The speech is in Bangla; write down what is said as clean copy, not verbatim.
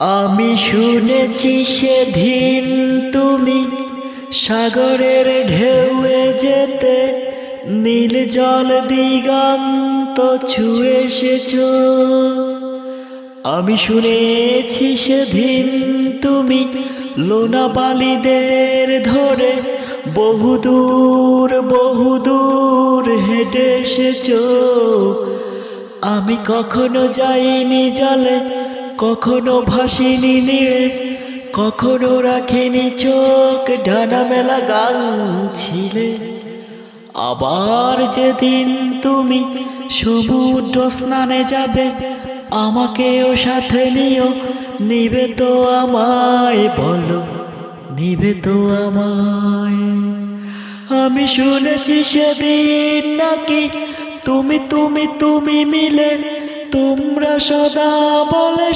আমি শুনেছি সেদিন তুমি সাগরের ঢেউয়ে যেতে নীল জল দিগন্ত ছুঁয়ে এসেছো। আমি শুনেছি সেদিন তুমি লোনাপালিদের ধরে বহুদূর হেঁটে এসেছো। আমি কখনো যাইনি জলে, কখনো ভাসিনি নীড়ে, কখনো রাখিনি চোখ ডানা মেলা গান ছিলে। আবার যেদিন তুমি সমুদ্র স্নানে যাবে আমাকেও সাথে নিও, নিবে তো আমায়, বলো নিবে তো আমায়। আমি শুনেছি সেদিন নাকি তুমি মিলে তোমরা সদা বলে